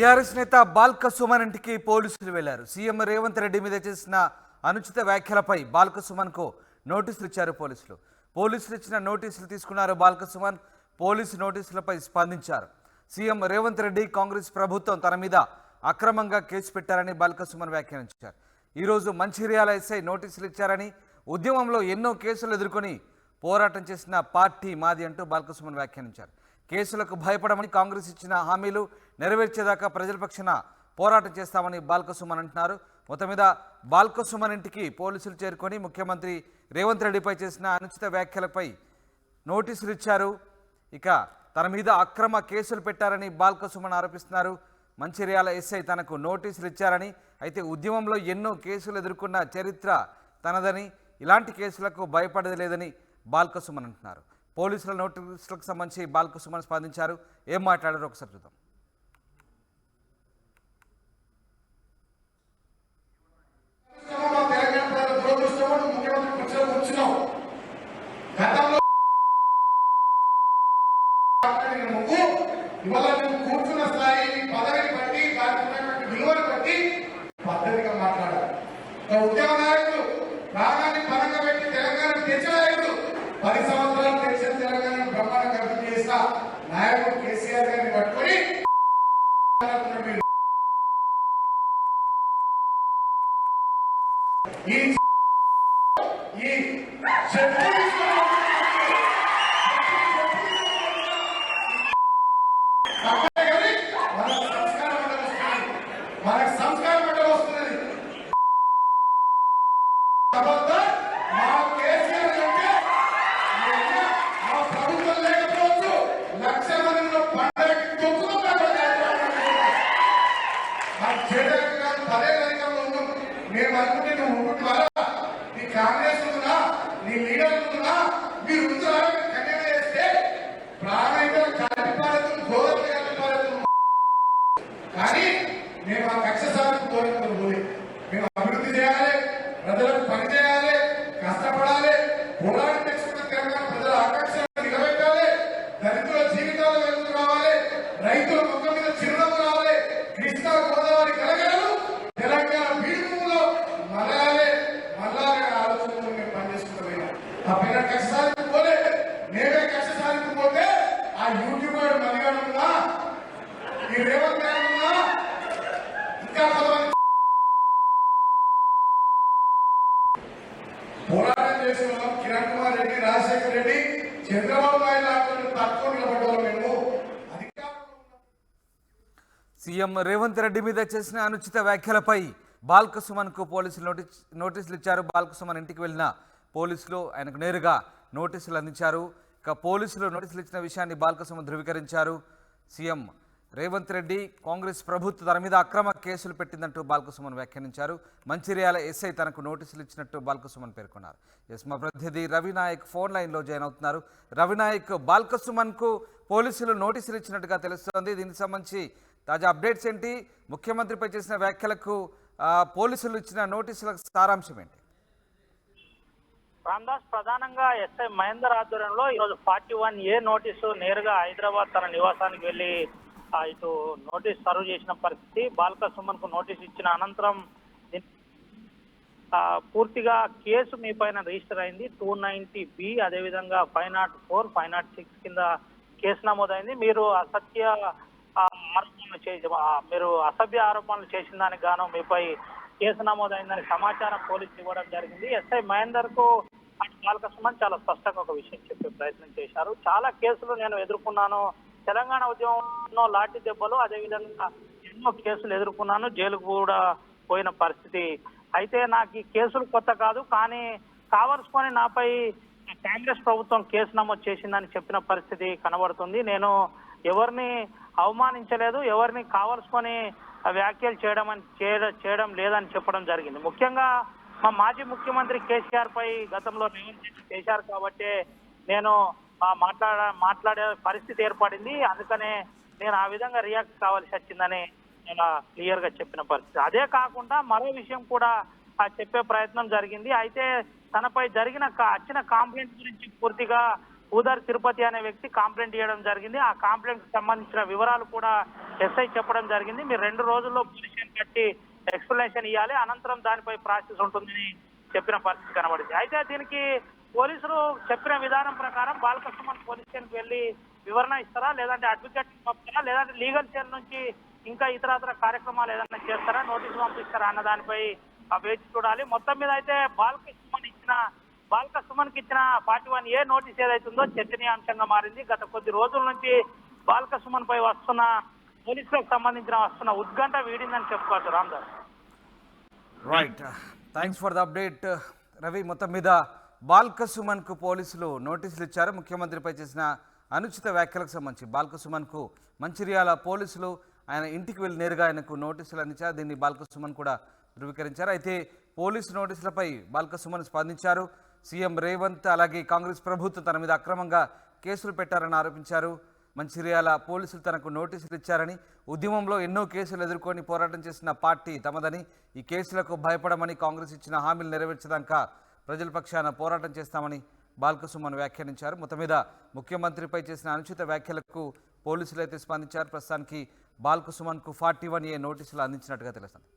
TRS నేత బాల్క సుమన్ ఇంటికి పోలీసులు వెళ్లారు. సీఎం రేవంత్ రెడ్డి మీద చేసిన అనుచిత వ్యాఖ్యలపై బాల్క సుమన్కు నోటీసులు ఇచ్చారు పోలీసులు. పోలీసులు ఇచ్చిన నోటీసులు తీసుకున్నారు బాల్క సుమన్. పోలీసు నోటీసులపై స్పందించారు. సీఎం రేవంత్ రెడ్డి కాంగ్రెస్ ప్రభుత్వం తన మీద అక్రమంగా కేసు పెట్టారని బాల్క సుమన్ వ్యాఖ్యానించారు. ఈరోజు మంచిర్యాల ఎస్ఐ నోటీసులు ఇచ్చారని, ఉద్యమంలో ఎన్నో కేసులు ఎదుర్కొని పోరాటం చేసిన పార్టీ మాది అంటూ బాల్క సుమన్ వ్యాఖ్యానించారు. కేసులకు భయపడమని, కాంగ్రెస్ ఇచ్చిన హామీలు నెరవేర్చేదాకా ప్రజల పక్షాన పోరాటం చేస్తామని బాల్క సుమన్ అంటున్నారు. మొత్తం మీద బాల్క సుమన్ ఇంటికి పోలీసులు చేరుకొని ముఖ్యమంత్రి రేవంత్ రెడ్డిపై చేసిన అనుచిత వ్యాఖ్యలపై నోటీసులు ఇచ్చారు. ఇక తన మీద అక్రమ కేసులు పెట్టారని బాల్క సుమన్ ఆరోపిస్తున్నారు. మంచిర్యాల ఎస్ఐ తనకు నోటీసులు ఇచ్చారని, అయితే ఉద్యమంలో ఎన్నో కేసులు ఎదుర్కొన్న చరిత్ర తనదని, ఇలాంటి కేసులకు భయపడేది లేదని బాల్క సుమన్ అంటున్నారు. పోలీసుల నోటీసులకు సంబంధించి బాల్క సుమన్ స్పందించారు. ఏం మాట్లాడారో ఒకసారి చూద్దాం. ఇవాళ నువ్వు కూర్చున్న స్థాయి, పదవిని బట్టి, దానికి ఉన్నటువంటి విలువను బట్టి పద్ధతిగా మాట్లాడాలి. ఉద్యమ నాయకుడు రాగాన్ని పరంగా పెట్టి తెలంగాణ తెచ్చిన నాయకుడు, 10 సంవత్సరాలు తెచ్చిన తెలంగాణ బ్రహ్మాండ అభివృద్ధి చేసిన నాయకుడు కేసీఆర్ గారిని పట్టుకొని మనకు సంస్కారం అంటే వస్తున్నది. మా కేసీఆర్ అంటే మా ప్రభుత్వం లేకపోవచ్చు, 1,00,000 మందిలో పండగకి తొక్కుతున్నారు. చేయడానికి కాదు, 10 ఏళ్ళ అధికారంలో ఉన్నాం. మేము అనుకుంటే నువ్వు ఉంటున్నారా, నీ కాంగ్రెస్ ఉందా, నీ లీడర్ ఉందా, మీరు ఉంటున్నారా, కన్యా చేస్తే ప్రాణాయితం కలిపాలతో గోదలు కలిపాలతో. కానీ మేము ఆ కక్ష సాధన కోరికలు పోయి మేము అభివృద్ధి చేయాలి, ప్రజలకు పని చేయాలి, కష్టపడాలి, పోరాటం తెచ్చుకున్న తెలంగాణ ప్రజల ఆకాంక్షలను నిలబెట్టాలి, దళితుల జీవితాలు వెలుగు రావాలి, రైతుల మొక్క మీద చిరునవ్వు రావాలి, కృష్ణా గోదావరి కలగలలు తెలంగాణ భీములో మలయాలే మల్లాలనే ఆలోచనతో మేము పనిచేసుకుంటాం. ఆ పైన కక్ష సాధింపు పోలే, మేమే కక్ష సాధింపు పోతే ఆ యూట్యూబర్ మలిగాడు ఉన్నా, ఈ రేవంత్ గారు ఉన్నా, ఇంకా పోరాటం చేసిన కిరణ్ కుమార్ రెడ్డి, రాజశేఖర్ రెడ్డి, చంద్రబాబు నాయుడు తట్టుకొని నిలబడ్డారు. మేము సీఎం రేవంత్ రెడ్డి మీద చేసిన అనుచిత వ్యాఖ్యలపై బాల్క సుమన్కు పోలీసులు నోటీసులు ఇచ్చారు. బాల్క సుమన్ ఇంటికి వెళ్ళిన పోలీసులు ఆయనకు నేరుగా నోటీసులు అందించారు. ఇక పోలీసులు నోటీసులు ఇచ్చిన విషయాన్ని బాల్క సుమన్ ధృవీకరించారు. సీఎం రేవంత్ రెడ్డి కాంగ్రెస్ ప్రభుత్వం తన మీద అక్రమ కేసులు పెట్టిందంటూ బాల్క సుమన్ వ్యాఖ్యానించారు. మంచిర్యాల ఎస్ఐ తనకు నోటీసులు ఇచ్చినట్టు బాల్క సుమన్ పేర్కొన్నారు. మా ప్రతినిధి రవినాయక్ ఫోన్ లైన్లో జాయిన్ అవుతున్నారు. రవినాయక్, బాల్క సుమన్కు పోలీసులు నోటీసులు ఇచ్చినట్టుగా తెలుస్తోంది. దీనికి సంబంధించి తాజా అప్డేట్స్ ఏంటి? ముఖ్యమంత్రిపై చేసిన వ్యాఖ్యలకు పోలీసులు ఇచ్చిన నోటీసుల సారాంశం ఏంటి? రామ్దాస్, ప్రధానంగా ఎస్ఐ మహేందర్ ఆధ్వర్యంలో ఈరోజు 41A నోటీసు నేరుగా హైదరాబాద్ తన నివాసానికి వెళ్లి ఇటు నోటీస్ సర్వ్ చేసిన పరిస్థితి. బాల్క సుమన్ కు నోటీస్ ఇచ్చిన అనంతరం పూర్తిగా కేసు మీ పైన రిజిస్టర్ అయింది. 290B, అదేవిధంగా 504, 506 కింద కేసు నమోదైంది. మీరు అసభ్య ఆరోపణలు చేసిన దానికి గాను మీపై కేసు నమోదైందని సమాచారం పోలీసులు ఇవ్వడం జరిగింది. ఎస్ఐ మహేందర్ కు అటు బాల్క సుమన్ చాలా స్పష్టంగా ఒక విషయం చెప్పే ప్రయత్నం చేశారు. చాలా కేసులు నేను ఎదుర్కొన్నాను, తెలంగాణ ఉద్యమంలో లాఠీ దెబ్బలు, అదేవిధంగా ఎన్నో కేసులు ఎదుర్కొన్నాను, జైలుకు కూడా పోయిన పరిస్థితి. అయితే నాకు ఈ కేసులు కొత్త కాదు, కానీ కావలసుకొని నాపై కాంగ్రెస్ ప్రభుత్వం కేసు నమోదు చేసిందని చెప్పిన పరిస్థితి కనబడుతుంది. నేను ఎవరిని అవమానించలేదు, ఎవరిని కావలసుకొని వ్యాఖ్యలు చేయడం లేదని చెప్పడం జరిగింది. ముఖ్యంగా మా మాజీ ముఖ్యమంత్రి కేసీఆర్ పై గతంలో రేవంత్ రెడ్డి చేశారు కాబట్టి నేను మాట్లాడే పరిస్థితి ఏర్పడింది. అందుకనే నేను ఆ విధంగా రియాక్ట్ కావాల్సి వచ్చిందని నేను క్లియర్ గా చెప్పిన పరిస్థితి. అదే కాకుండా మరో విషయం కూడా చెప్పే ప్రయత్నం జరిగింది. అయితే తనపై వచ్చిన కాంప్లైంట్ గురించి పూర్తిగా పూదారి తిరుపతి అనే వ్యక్తి కంప్లైంట్ ఇవ్వడం జరిగింది. ఆ కంప్లైంట్ కి సంబంధించిన వివరాలు కూడా ఎస్ఐ చెప్పడం జరిగింది. మీరు 2 రోజుల్లో పిటిషన్ కట్టి ఎక్స్ప్లెనేషన్ ఇవ్వాలి, అనంతరం దానిపై ప్రాసెస్ ఉంటుందని చెప్పిన పరిస్థితి కనబడింది. అయితే దీనికి పోలీసులు చెప్పిన విధానం ప్రకారం బాలకృష్ణ పోలీస్ స్టేషన్కి వెళ్ళి వివరణ ఇస్తారా, లేదంటే అడ్వకేట్ పంపుతారా, లేదంటే లీగల్ సెల్ నుంచి ఇంకా ఇతరత్ర కార్యక్రమాలు ఏదైనా చేస్తారా, నోటీసు పంపిస్తారా అన్న దానిపై వేచి చూడాలి. మొత్తం మీద అయితే బాలకృష్ణకి ఇచ్చిన 41A నోటీస్ ఏదైతుందో చర్చనీయాంశంగా మారింది. గత కొద్ది రోజుల నుంచి బాలకృష్ణ పై వస్తున్న పోలీసులకు సంబంధించిన ఉద్కంఠ వీడిందని చెప్పుకోవచ్చు. Ramdas. Right, thanks for the update Ravi. మొత్తం మీద బాల్కసుమన్కు పోలీసులు నోటీసులు ఇచ్చారు. ముఖ్యమంత్రిపై చేసిన అనుచిత వ్యాఖ్యలకు సంబంధించి బాల్కసుమన్కు మంచిర్యాల పోలీసులు ఆయన ఇంటికి వెళ్ళి నేరుగా ఆయనకు నోటీసులు అందించారు. దీన్ని బాల్కసుమన్ కూడా ధృవీకరించారు. అయితే పోలీసు నోటీసులపై బాల్కసుమన్ స్పందించారు. సీఎం రేవంత్ అలాగే కాంగ్రెస్ ప్రభుత్వం తన మీద అక్రమంగా కేసులు పెట్టారని ఆరోపించారు. మంచిర్యాల పోలీసులు తనకు నోటీసులు ఇచ్చారని, ఉద్యమంలో ఎన్నో కేసులు ఎదుర్కొని పోరాటం చేసిన పార్టీ తమదని, ఈ కేసులకు భయపడమని, కాంగ్రెస్ ఇచ్చిన హామీలు నెరవేర్చదాకా ప్రజల పక్షాన పోరాటం చేస్తామని బాల్కసుమన్ వ్యాఖ్యానించారు. మొత్తం మీద ముఖ్యమంత్రిపై చేసిన అనుచిత వ్యాఖ్యలకు పోలీసులు అయితే స్పందించారు. ప్రస్తుతానికి బాల్కసుమన్కు 41A నోటీసులు అందించినట్టుగా తెలుస్తుంది.